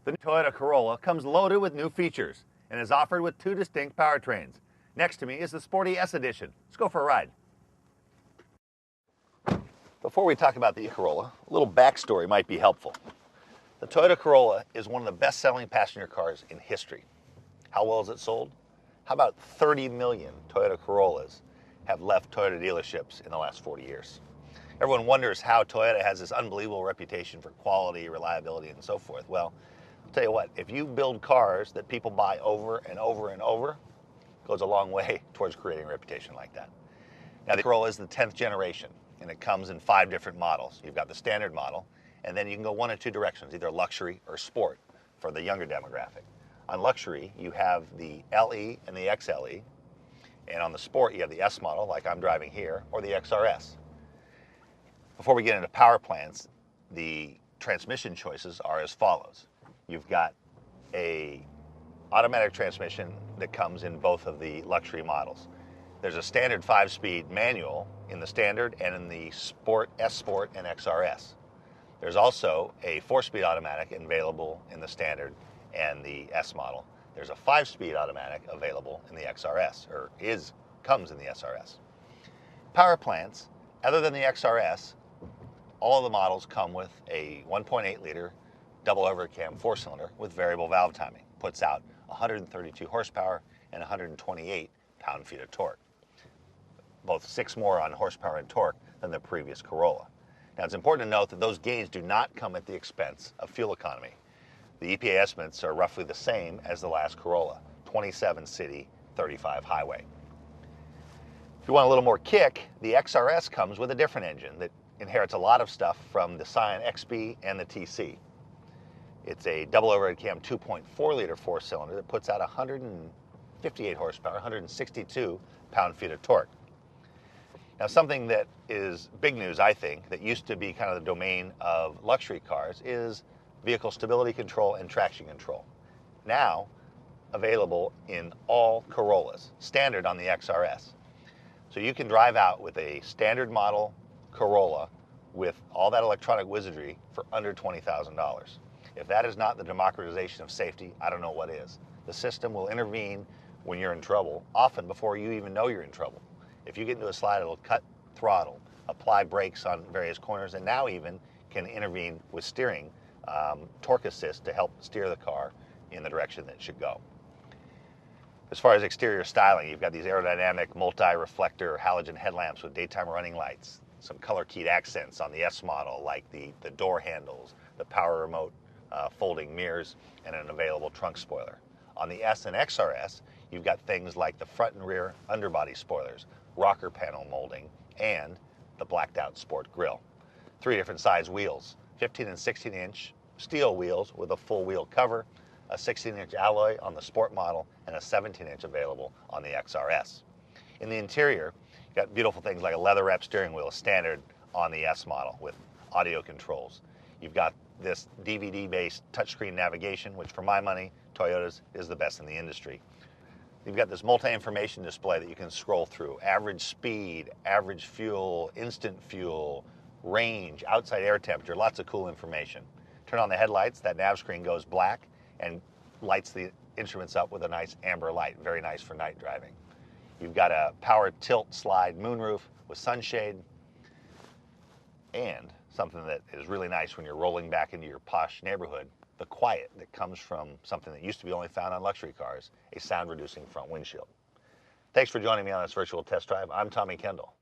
The Toyota Corolla comes loaded with new features and is offered with two distinct powertrains. Next to me is the Sporty S Edition. Let's go for a ride. Before we talk about the Corolla, a little backstory might be helpful. The Toyota Corolla is one of the best-selling passenger cars in history. How well is it sold? How about 30 million Toyota Corollas have left Toyota dealerships in the last 40 years? Everyone wonders how Toyota has this unbelievable reputation for quality, reliability, and so forth. Well, I'll tell you what, if you build cars that people buy over and over and over, it goes a long way towards creating a reputation like that. Now, the Corolla is the 10th generation, and it comes in 5 different models. You've got the standard model, and then you can go one of 2 directions, either luxury or sport for the younger demographic. On luxury, you have the LE and the XLE, and on the sport, you have the S model, like I'm driving here, or the XRS. Before we get into power plants, the transmission choices are as follows. You've got a automatic transmission that comes in both of the luxury models. There's a standard 5-speed manual in the standard and in the sport, S Sport, and XRS. There's also a 4-speed automatic available in the standard and the S model. There's a 5-speed automatic available in the XRS, or comes in the SRS. Power plants, other than the XRS, all of the models come with a 1.8-liter double overhead cam 4-cylinder with variable valve timing. Puts out 132 horsepower and 128 pound-feet of torque. Both 6 more on horsepower and torque than the previous Corolla. Now, it's important to note that those gains do not come at the expense of fuel economy. The EPA estimates are roughly the same as the last Corolla, 27 city, 35 highway. If you want a little more kick, the XRS comes with a different engine that inherits a lot of stuff from the Scion XB and the TC. It's a double overhead cam 2.4-liter 4-cylinder that puts out 158 horsepower, 162 pound-feet of torque. Now, something that is big news, I think, that used to be kind of the domain of luxury cars is vehicle stability control and traction control. Now available in all Corollas, standard on the XRS. So you can drive out with a standard model Corolla with all that electronic wizardry for under $20,000. If that is not the democratization of safety, I don't know what is. The system will intervene when you're in trouble, often before you even know you're in trouble. If you get into a slide, it'll cut throttle, apply brakes on various corners, and now even can intervene with steering, torque assist to help steer the car in the direction that it should go. As far as exterior styling, you've got these aerodynamic multi-reflector halogen headlamps with daytime running lights, some color-keyed accents on the S model, like the door handles, the power remote folding mirrors, and an available trunk spoiler. On the S and XRS, you've got things like the front and rear underbody spoilers, rocker panel molding, and the blacked-out sport grille. 3 different size wheels, 15 and 16-inch steel wheels with a full wheel cover, a 16-inch alloy on the sport model, and a 17-inch available on the XRS. In the interior, you've got beautiful things like a leather-wrapped steering wheel standard on the S model with audio controls. You've got this DVD-based touchscreen navigation, which for my money, Toyota's is the best in the industry. You've got this multi-information display that you can scroll through. Average speed, average fuel, instant fuel, range, outside air temperature, lots of cool information. Turn on the headlights, that nav screen goes black and lights the instruments up with a nice amber light. Very nice for night driving. You've got a power tilt slide moonroof with sunshade, and something that is really nice when you're rolling back into your posh neighborhood, the quiet that comes from something that used to be only found on luxury cars, a sound-reducing front windshield. Thanks for joining me on this virtual test drive. I'm Tommy Kendall.